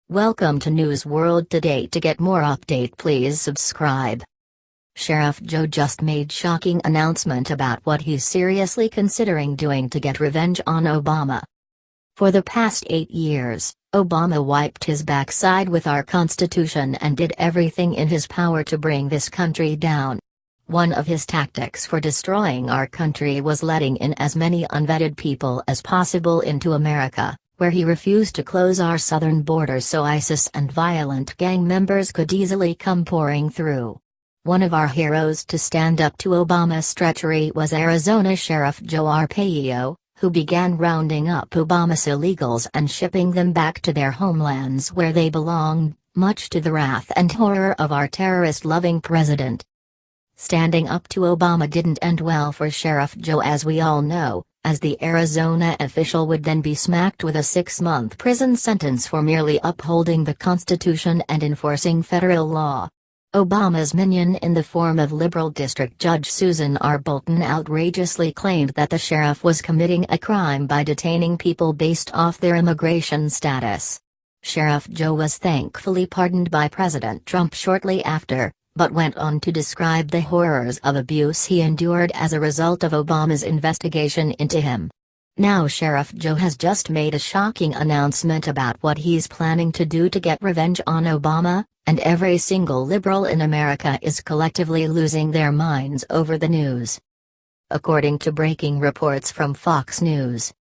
Welcome to News World Today. To get more update, please subscribe. Sheriff Joe just made shocking announcement about what he's seriously considering doing to get revenge on Obama. For the past 8 years, Obama wiped his backside with our Constitution and did everything in his power to bring this country down. One of his tactics for destroying our country was letting in as many unvetted people as possible into America, where he refused to close our southern border so ISIS and violent gang members could easily come pouring through. One of our heroes to stand up to Obama's treachery was Arizona Sheriff Joe Arpaio, who began rounding up Obama's illegals and shipping them back to their homelands where they belonged, much to the wrath and horror of our terrorist-loving president. Standing up to Obama didn't end well for Sheriff Joe, as we all know, as the Arizona official would then be smacked with a 6-month prison sentence for merely upholding the Constitution and enforcing federal law. Obama's minion in the form of liberal District Judge Susan R. Bolton outrageously claimed that the sheriff was committing a crime by detaining people based off their immigration status. Sheriff Joe was thankfully pardoned by President Trump shortly after, but went on to describe the horrors of abuse he endured as a result of Obama's investigation into him. Now Sheriff Joe has just made a shocking announcement about what he's planning to do to get revenge on Obama, and every single liberal in America is collectively losing their minds over the news. According to breaking reports from Fox News,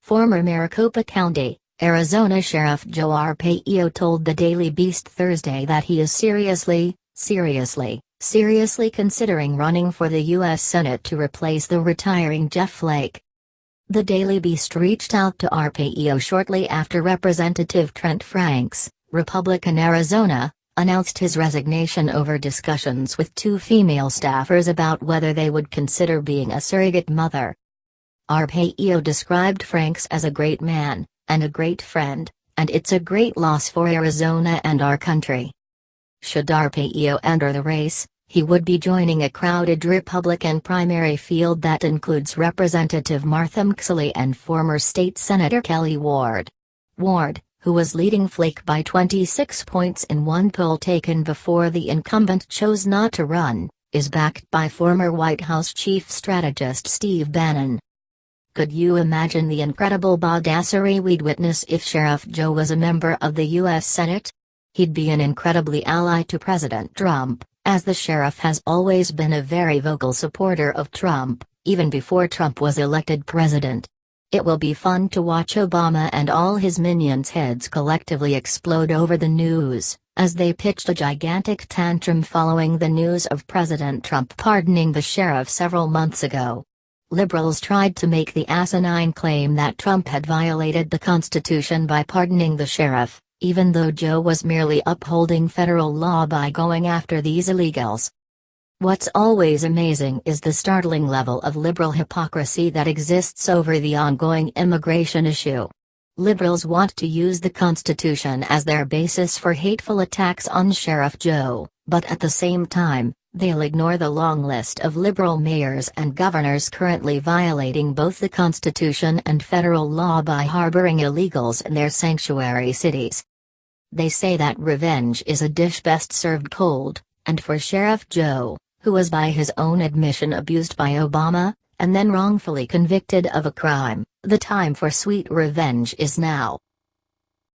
former Maricopa County, Arizona Sheriff Joe Arpaio told the Daily Beast Thursday that he is seriously considering running for the U.S. Senate to replace the retiring Jeff Flake. The Daily Beast reached out to Arpaio shortly after Representative Trent Franks, Republican Arizona, announced his resignation over discussions with 2 female staffers about whether they would consider being a surrogate mother. Arpaio described Franks as a great man, and a great friend, and it's a great loss for Arizona and our country. Should Arpaio enter the race, he would be joining a crowded Republican primary field that includes Representative Martha McSally and former State Senator Kelly Ward. Ward, who was leading Flake by 26 points in one poll taken before the incumbent chose not to run, is backed by former White House chief strategist Steve Bannon. Could you imagine the incredible badassery we'd witness if Sheriff Joe was a member of the U.S. Senate? He'd be an incredibly ally to President Trump, as the sheriff has always been a very vocal supporter of Trump, even before Trump was elected president. It will be fun to watch Obama and all his minions' heads collectively explode over the news, as they pitched a gigantic tantrum following the news of President Trump pardoning the sheriff several months ago. Liberals tried to make the asinine claim that Trump had violated the Constitution by pardoning the sheriff, even though Joe was merely upholding federal law by going after these illegals. What's always amazing is the startling level of liberal hypocrisy that exists over the ongoing immigration issue. Liberals want to use the Constitution as their basis for hateful attacks on Sheriff Joe, but at the same time, they'll ignore the long list of liberal mayors and governors currently violating both the Constitution and federal law by harboring illegals in their sanctuary cities. They say that revenge is a dish best served cold, and for Sheriff Joe, who was by his own admission abused by Obama, and then wrongfully convicted of a crime, the time for sweet revenge is now.